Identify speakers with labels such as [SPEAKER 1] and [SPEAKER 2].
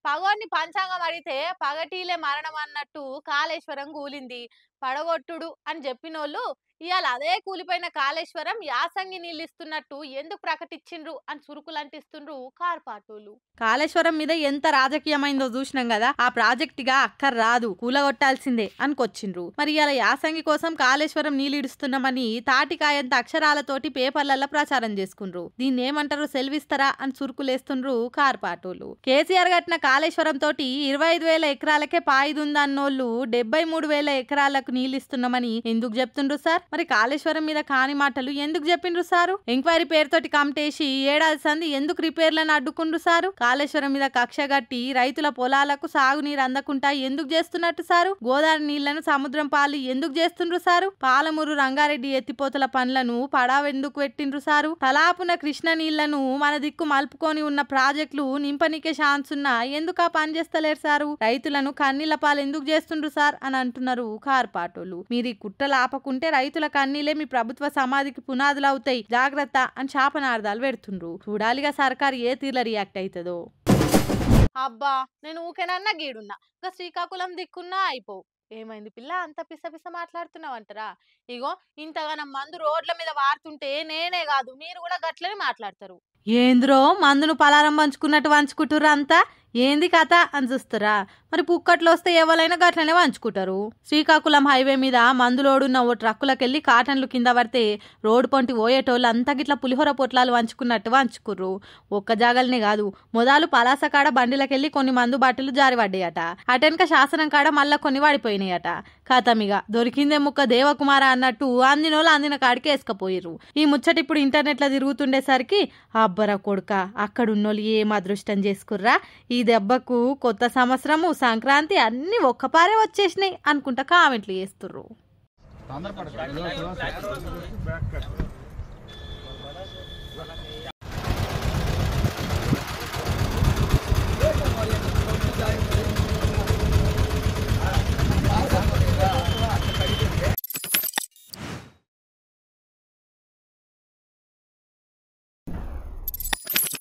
[SPEAKER 1] పగోడిని పంచాంగం అడిగితే పగటీలే మరణం అన్నట్టు కాళేశ్వరం కూలింది. పడగొట్టుడు అని చెప్పినోళ్ళు ఇవాళ అదే కూలిపోయిన కాళేశ్వరం యాసంగి నీళ్ళు ఇస్తున్నట్టు ఎందుకు ప్రకటించిండ్రు అని చురుకులంటిస్తుండ్రు కార్పాటోళ్ళు. కాళేశ్వరం మీద ఎంత రాజకీయమైందో చూసినాం కదా, ఆ ప్రాజెక్టుగా అక్కర్ రాదు, కూలగొట్టాల్సిందే అనుకొచ్చిండ్రు. మరి ఇలా యాసంగి కోసం కాళేశ్వరం నీళ్ళు ఇడుస్తున్నామని తాటికాయంత అక్షరాలతోటి పేపర్లలో ప్రచారం చేసుకుండ్రు. దీన్ని ఏమంటారు, సెల్విస్తారా అని చురుకులేస్తుండ్రు కార్పాటోళ్ళు. కేసీఆర్ కట్టిన కాళేశ్వరం తోటి 25,000 ఎకరాలకే పాయిదుందన్నోళ్ళు 73,000 ఎకరాలకు నీళ్ళు ఇస్తున్నామని ఎందుకు చెప్తుండ్రు సార్? మరి కాళేశ్వరం మీద కాని మాటలు ఎందుకు చెప్పిండ్రు సారు? ఎంక్వైరీ పేరుతోటి కమిటేసి ఏడాది సంది ఎందుకు రిపేర్లను అడ్డుకుండ్రు సారు? కాళేశ్వరం మీద కక్ష గట్టి రైతుల పొలాలకు సాగునీరు అందకుండా ఎందుకు చేస్తున్నట్టు సారు? గోదావరి నీళ్లను సముద్రం పాలు ఎందుకు చేస్తుండ్రు సారు? పాలమూరు రంగారెడ్డి ఎత్తిపోతల పనులను పడావెందుకు పెట్టిండ్రు సారు? తలాపున కృష్ణ నీళ్లను మన దిక్కు మలుపుకొని ఉన్న ప్రాజెక్టులు నింపనికే ఛాన్స్ ఉన్నా ఎందుకు ఆ పని చేస్తలేరు సారు? రైతులను కన్నీళ్ల పాలు ఎందుకు చేస్తుండ్రు సార్ అని అంటున్నారు కార్పాటోళ్ళు. మీరు ఈ కుట్రలు ఆపకుంటే రైతుల కన్నీలే మీ ప్రభుత్వ సమాధికి పునాదులు అవుతాయి, జాగ్రత్త అని శాపనార్థాలు పెడుతుండ్రు. చూడాలిగా సర్కారు ఏ తీర్ల రియాక్ట్ అవుతుందో. అబ్బా, నేను ఊకేనన్నా గీడున్నా, ఇంకా శ్రీకాకుళం దిక్కున్నా అయిపోవు. ఏమైంది పిల్ల, అంత పిస పిస మాట్లాడుతున్నావంటారా? ఇగో ఇంతగానం మందు రోడ్ల మీద వాడుతుంటే నేనే కాదు మీరు కూడా గట్లనే మాట్లాడతారు. ఏంద్రో మందును పలారం పంచుకున్నట్టు వంచుకుంటుర్రు అంతా, ఏంది కథ అని చూస్తారా? మరి పుక్కట్లు వస్తే ఎవరైనా గట్లనే వంచుకుంటారు. శ్రీకాకుళం హైవే మీద మందులోడున్న ఓ ట్రక్కులకెళ్ళి కాటన్లు కింద పడితే రోడ్డు పొంటి పోయేటోళ్ళు అంతా గిట్ల పులిహోర పొట్లాలు వంచుకున్నట్టు వంచుకుర్రు. ఒక్క జాగలనే కాదు, మొదలు పలాస కాడ బండిలకెళ్ళి కొన్ని మందు బాటిల్ జారిపడ్డాయట. అటెనక శాసనం కాడ మళ్ళా కొన్ని వాడిపోయినాయట. కథమిగా దొరికిందే ముక్క దేవకుమార అన్నట్టు అందినోళ్ళు అందిన కాడికి వేసుకపోయిర్రు. ఈ ముచ్చట ఇప్పుడు ఇంటర్నెట్లో తిరుగుతుండేసరికి అబ్బరా కొడుక, అక్కడున్నోళ్ళు ఏం అదృష్టం చేసుకుర్రా, ఈ దెబ్బకు కొత్త సంవత్సరము సంక్రాంతి అన్ని ఒక్కపారే వచ్చేసినాయి అనుకుంటా కామెంట్లు చేస్తుర్రు.